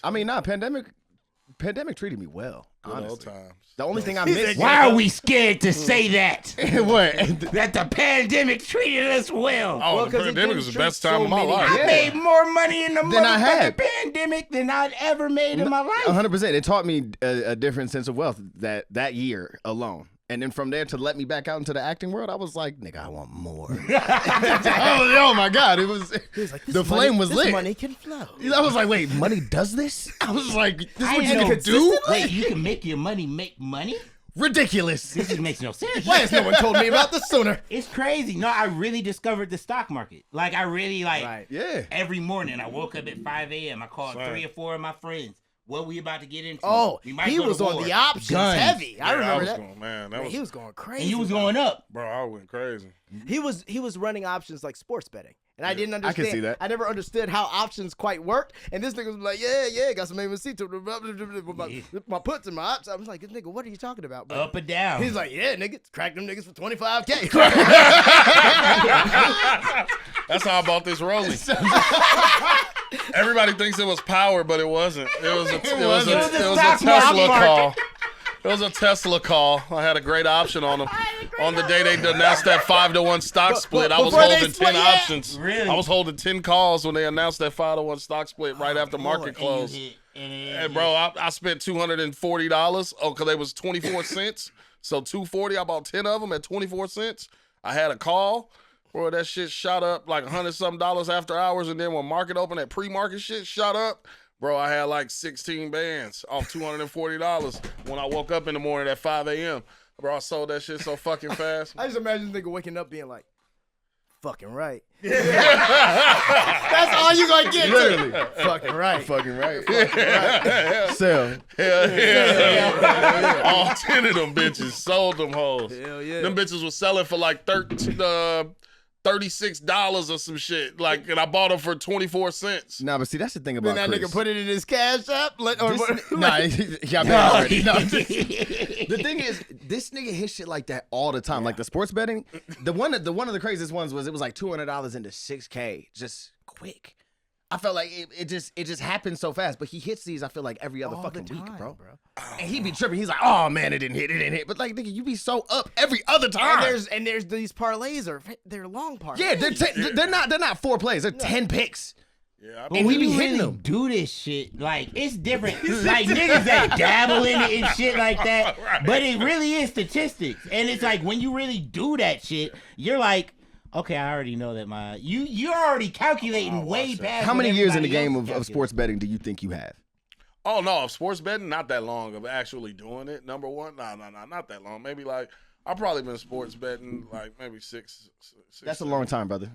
I mean, pandemic treated me well. Honestly. Times. The only thing I missed. Why are we scared to say that? What? That the pandemic treated us well. Oh, the pandemic was the best time of my life. I made more money in the motherfucking pandemic than I'd ever made in my life. 100%. It taught me a different sense of wealth that year alone. And then from there to let me back out into the acting world, I was like, nigga, I want more. oh my God. It was like, the flame was lit. Money can flow. I was like, wait, money does this? I was like, this is what you can do? Wait, you can make your money make money? Ridiculous. This just makes no sense. Why has no one told me about this sooner? It's crazy. No, I really discovered the stock market. Like, I really, every morning I woke up at 5 a.m. I called 3 or 4 of my friends. What we about to get into? Oh, he was on the options heavy. I remember that. He was going crazy. And you was going up. Bro, I went crazy. He was running options like sports betting. And I didn't understand. I can see that. I never understood how options quite worked. And this nigga was like, yeah, got some AMC to my puts and my ops. I was like, nigga, what are you talking about, bro? Up and down. He's like, yeah, nigga, crack them niggas for $25K. That's how I bought this Rollie. Everybody thinks it was power, but it wasn't. It was a Tesla call. It was a Tesla call. I had a great option on them. On the day they announced that 5-to-1 stock split, I was holding 10 options. Really? I was holding 10 calls when they announced that 5-to-1 stock split right after market close. And bro, I spent $240. Oh, because they was 24 cents. So $240, I bought 10 of them at 24 cents. I had a call. Bro, that shit shot up like $100-something after hours, and then when market opened, that pre-market shit shot up. Bro, I had like 16 bands off $240 when I woke up in the morning at 5 a.m. Bro, I sold that shit so fucking fast. I just imagine this nigga waking up being like, fucking right. That's all you gonna get. Literally. Fucking right. Fucking right. Sell. Hell. All 10 of them bitches sold them hoes. Hell yeah. Them bitches was selling for like $36 or some shit. Like, and I bought them for 24 cents. Nah, but see, that's the thing about Then that Chris. nigga put it in his cash app. He got bet already. The thing is, this nigga hit shit like that all the time. Like the sports betting. One of the craziest ones was it was like $200 into $6K, just quick. I felt like it just happened so fast. But he hits these, I feel like every other fucking week, bro. And he be tripping. He's like, oh man, it didn't hit. But like, nigga, you be so up every other time. And there's these parlays they're long parlays. Yeah, they're not 4 plays. They're 10 picks. Yeah, and we be hitting them. Do this shit like it's different. Like niggas that dabble in it and shit like that, but it really is statistics. And it's like when you really do that shit, you're like, okay, I already know that you're already calculating way past. How many years in the game of sports betting do you think you have? Oh no, of sports betting, not that long of actually doing it. Number one, no, not that long. Maybe like I've probably been sports betting like maybe six. That's a long time, brother.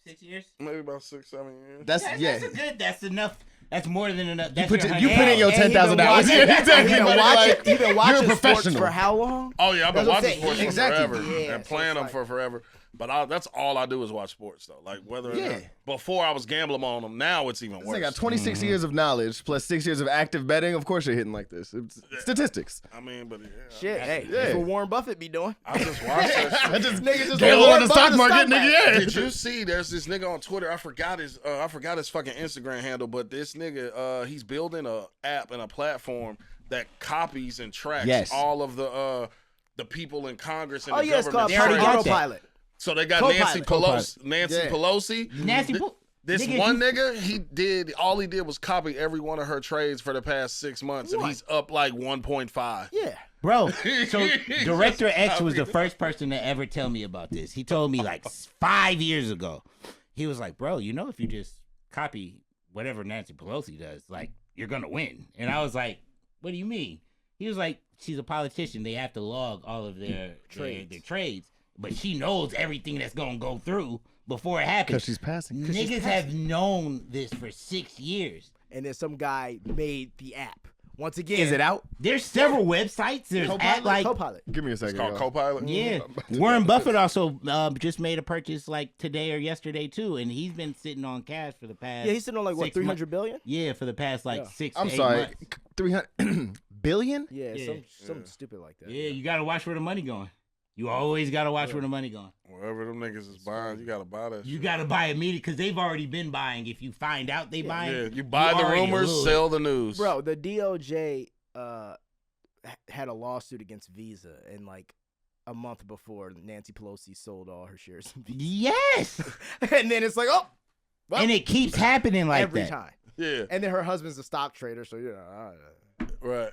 6 years? Maybe about 6-7 years. That's good. That's enough. That's more than enough. That's you put in your $10,000. You've been watching sports for how long? Oh yeah, I've been watching sports for forever yeah, and playing them for forever. But that's all I do is watch sports though. Like whether before I was gambling on them, now it's even worse. I got 26 years of knowledge plus 6 years of active betting. Of course you're hitting like this. It's statistics. I mean, but shit, that's what Warren Buffett be doing. I just watched that shit. Nigga just gamble on the stock market, nigga. Yeah. Did you see? There's this nigga on Twitter. I forgot his fucking Instagram handle, but this nigga, he's building a app and a platform that copies and tracks all of the people in Congress and the government. It's called Autopilot. So they got Nancy Pelosi. This one nigga, all he did was copy every one of her trades for the past 6 months, and he's up like 1.5. Yeah. Bro, so Director X was the first person to ever tell me about this. He told me like 5 years ago. He was like, bro, if you just copy whatever Nancy Pelosi does, like, you're going to win. And I was like, what do you mean? He was like, she's a politician. They have to log all of their trades. But she knows everything that's going to go through before it happens. Because she's passing. Niggas have known this for 6 years. And then some guy made the app. Once again. Is it out? There's several websites. There's Copilot. Give me a second. It's called Copilot? Yeah. Warren Buffett also just made a purchase like today or yesterday too. And he's been sitting on cash for the past. Yeah, he's sitting on like what, 300 billion? Yeah, for the past 6 to 8 I'm sorry. months. 300 billion? Yeah, some stupid like that. Yeah, you got to watch where the money going. You always gotta watch where the money going. Wherever them niggas is buying, you gotta buy that. You shit. gotta buy immediately because they've already been buying. If you find out they buying, Yeah, you buy the already rumors, lose. sell the news. Bro, the DOJ had a lawsuit against Visa, and like a month before, Nancy Pelosi sold all her shares in Visa. Yes, And then it's like, oh, well, and it keeps happening like every that. time. Yeah, And then her husband's a stock trader, so you know. right.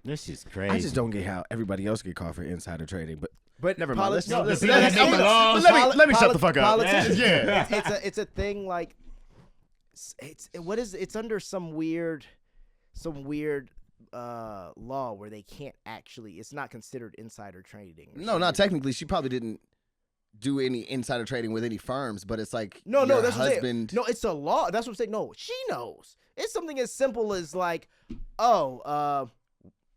This is crazy. I just don't get how everybody else get caught for insider trading, but But never mind. poli- Let's, no, let's, the people that make the laws. let me shut the fuck up. Politicians, Yeah. it's a thing like it's under some weird law where they can't actually. It's not considered insider trading. or No, something. not technically. She probably didn't do any insider trading with any firms, but it's like No, your that's what I'm saying. husband. No, it's a law. That's what I'm saying. No, she knows. It's something as simple as like, oh,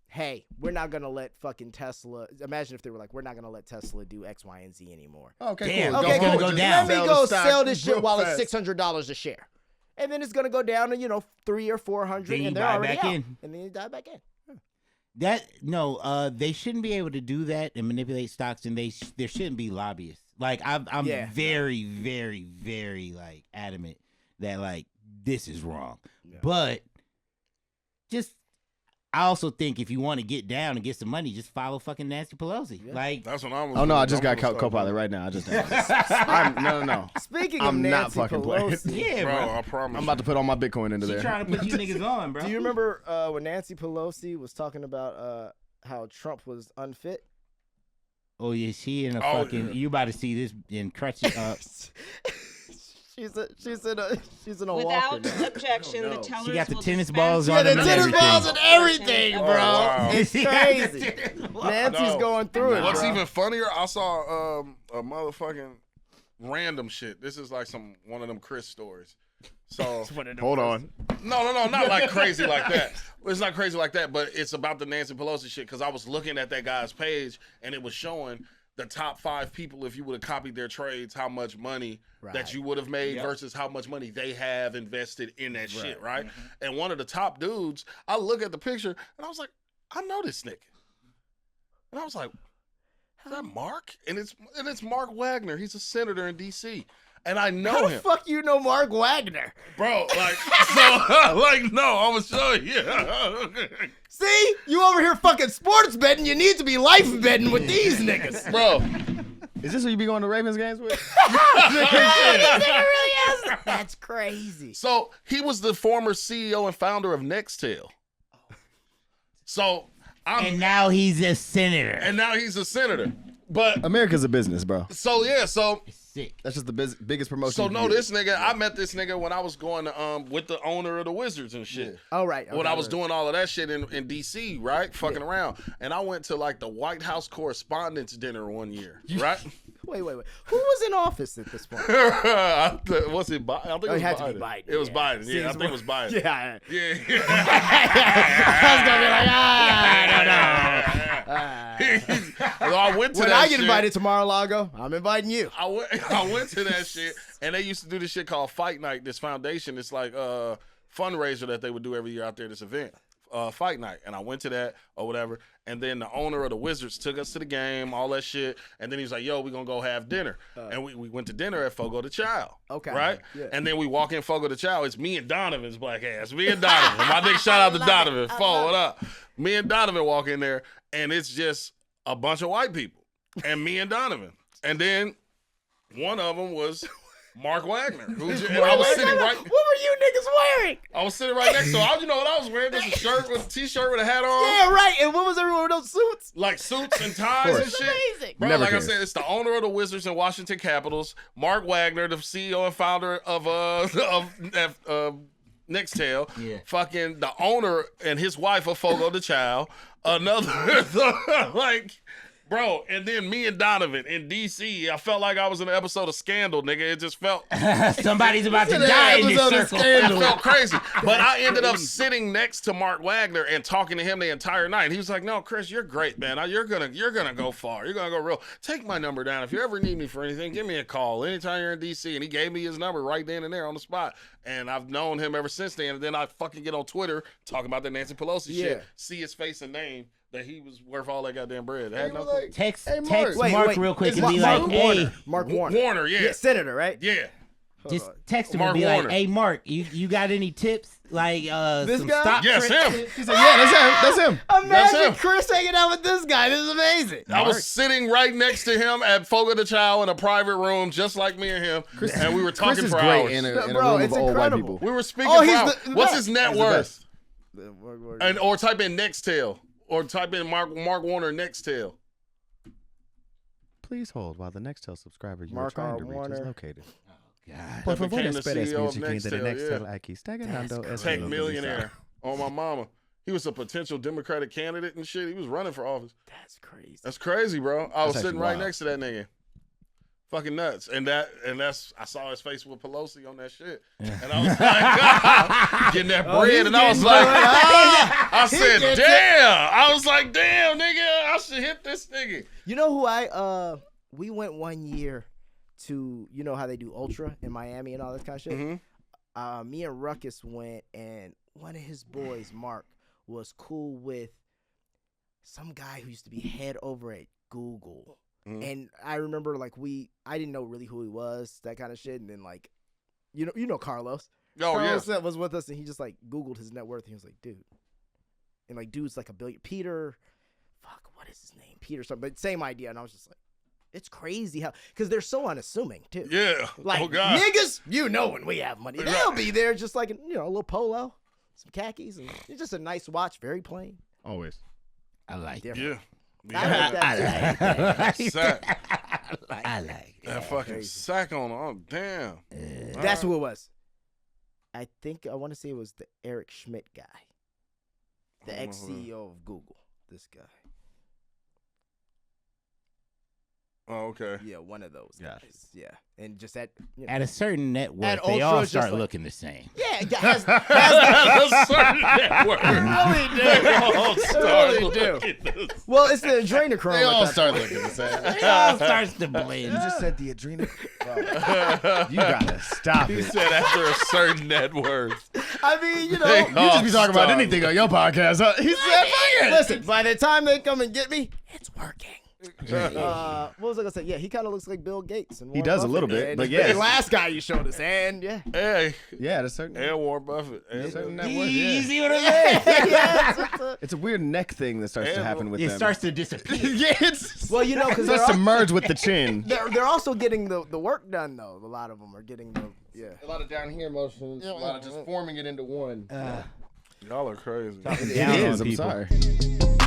hey, we're not gonna let fucking Tesla. Imagine if they were like, we're not gonna let Tesla do X, Y, and Z anymore. Okay, Damn, cool. it's Okay, gonna cool. go Just down. Let me go the stock sell this shit real while fast. it's $600 a share, and then it's gonna go down to $300 or $400, Then you and they're buy already back out. in. And then you dive back in. They shouldn't be able to do that and manipulate stocks, and there shouldn't be lobbyists. Like I'm Yeah. very, very, very like adamant that like this is wrong. Yeah. But I also think if you want to get down and get some money, just follow fucking Nancy Pelosi. Yeah. Like That's what I'm. Oh no, I just got Copilot right now. I just no. Speaking I'm of not Nancy fucking playing. Pelosi, yeah, bro. bro. I promise. I'm about to put all my Bitcoin into She there. trying to put you niggas on, bro. do you remember when Nancy Pelosi was talking about how Trump was unfit? Oh yeah, she in a Oh, fucking. yeah. You about to see this in crutches? She's in a Without walker now. objection, the tellers She got the will tennis dispense balls with on Yeah, the them and tennis everything. balls and everything, Oh, bro. wow. It's She got the crazy. tennis balls. Nancy's No. going through it. What's bro. even funnier? I saw a motherfucking random shit. This is like one of them Chris stories. So Hold on. no, not like crazy like that. It's not crazy like that, but it's about the Nancy Pelosi shit because I was looking at that guy's page and it was showing the top 5 people, if you would have copied their trades, how much money Right. that you would have made versus how much money they have invested in that shit, right? Mm-hmm. And one of the top dudes, I look at the picture and I was like, I know this nigga. And I was like, is that Mark? And it's Mark Wagner. He's a senator in D.C. And I know How the him. fuck you know Mark Wagner? Bro, like, so, like, no, I'm gonna show you. See, you over here fucking sports betting. You need to be life betting with these niggas. Bro, Is this who you be going to Ravens games with? That's crazy. so he was the former CEO and founder of Nextel. So And now he's a senator. and now he's a senator. But America's a business, bro. so Sick. That's just the biggest promotion. so you no, can get. this nigga, I met this nigga when I was going to with the owner of the Wizards and shit. All right. When I was doing all of that shit in DC, right? Fucking around. And I went to like the White House Correspondents' Dinner one year, right? Wait. Who was in office at this point? Was it Biden? I think it was had to Biden. be Biden, It was yeah. Biden. Yeah, I Seems think it was Biden. Yeah. Yeah. I was gonna be like, I don't know. So I went to When that I get shit. invited to Mar-a-Lago, I'm inviting you. I went to that shit, and they used to do this shit called Fight Night. This foundation, it's like a fundraiser that they would do every year out there. This event, Fight Night, and I went to that or whatever. And then the owner of the Wizards took us to the game, all that shit. And then he was like, "Yo, we gonna go have dinner." And we went to dinner at Fogo de Chao. Okay. Right. Yeah. And then we walk in Fogo de Chao. It's me and Donovan's black ass. Me and Donovan. My nigga, shout out to Donovan. Fo, what up? Me and Donovan walk in there, and it's just a bunch of white people, and me and Donovan. And then one of them was Mark Wagner, who and I was sitting right. What were you niggas wearing? I was sitting right next to him. You know what I was wearing? Just a shirt with a t-shirt with a hat on, Yeah, right. And what was everyone with those suits? like suits and ties and shit. Amazing. Bro, Never like cares. I said, it's the owner of the Wizards and Washington Capitals, Mark Wagner, the CEO and founder of Nextel. Yeah. Fucking the owner and his wife of Fogo de Chao. Another like. Bro, and then me and Donovan in D.C., I felt like I was in an episode of Scandal, nigga. It just felt Somebody's about to die in this episode of circle. Scandal. it felt crazy. But I ended up sitting next to Mark Wagner and talking to him the entire night. He was like, "No, Chris, you're great, man. You're gonna go far. You're gonna go real. Take my number down. If you ever need me for anything, give me a call. Anytime you're in DC." And he gave me his number right then and there on the spot. And I've known him ever since then. And then I fucking get on Twitter talking about the Nancy Pelosi Yeah. shit, see his face and name. that he was worth all that goddamn bread. And Had you no were like, Text Hey, Mark Wait, real quick it's and be Mark like, Warner. hey, Mark Warner. Warner, yeah. Senator, right? Yeah. just text him Mark and be Warner. like, hey, Mark, you got any tips? Like, This some guy? stock Yes, trick him. tips? He said, yeah, that's him. Imagine him. Chris hanging out with this guy. This is amazing. I was sitting right next to him at Fogo de Chao in a private room, just like me and him, and we were Chris talking is for great hours. in a Bro, room it's of old white incredible. people. We were speaking Oh, for he's hours. the What's best. his net He's the worth? best. Or type in Nextel, or type in Mark Warner Nextel. Please hold while the Nextel subscriber you Mark are trying R. to reach Warner. is located. God. Por favor, became the espere CEO of su siguiente de Nextel, Nextel aquí. Está ganando That's ese Tech localizado. millionaire on my mama. He was a potential Democratic candidate and shit. He was running for office. That's crazy. That's crazy, bro. I was That's sitting actually right wild. next to that nigga. Fucking nuts. And that's I saw his face with Pelosi on that shit. And I was like, getting that bread. he's And I was getting like, bread. I said, gets it. damn. I was like, damn, nigga, I should hit this nigga. You know who we went one year to, you know how they do Ultra in Miami and all this kind of shit? Mm-hmm. Me and Ruckus went, and one of his boys, Mark, was cool with some guy who used to be head over at Google. Mhm. And I remember, like, I didn't know really who he was, that kind of shit. And then, like, you know Carlos. Oh, Carlos yeah. was with us, and he just, like, Googled his net worth. And he was like, dude. And, like, dude's like Peter, what is his name? Peter something, but same idea. And I was just like, it's crazy how, because they're so unassuming, too. Yeah. Like, oh, God. niggas, you know when we have money. Right. They'll be there just like, a little polo, some khakis, and it's just a nice watch, very plain. Always. I like it. Different. Yeah. I like that. I like that. Sack. I like it. That fucking crazy. sack on. Oh, damn. That's who it was. I want to say it was the Eric Schmidt guy, the I don't know ex-CEO of Google. This guy. Oh, okay. Yeah, one of those Gotcha. guys. Yeah. And just at, At a certain net worth, At they Ultra, all just start like- looking the same. yeah, That's a certain network. really They all start really do. looking the Well, it's the adrenochrome. They at all that start point. looking the same. It all starts to blend. You just said the adrenal. You gotta stop He it. said after a certain net worth. I mean, you know. They You just be talking about anything on your podcast. Huh? He said, fuck it. Listen, by the time they come and get me, it's working. What was I gonna say? Yeah, he kind of looks like Bill Gates. And He Warren does a Buffett, little bit, and but the yeah. last guy you showed us, and yeah. Hey, Yeah, that's certain. and Warren Buffett. And certain net You worth, yeah. see what I'm saying? Yeah, It's a weird neck thing that starts to And happen with It them. starts to disappear. Yeah, it's well, you know, because starts to merge with the chin. they're also getting the work done though. A lot of them are getting the A lot of down here motions, a lot of just forming it into one. y'all are crazy. Down It is. on I'm people. sorry.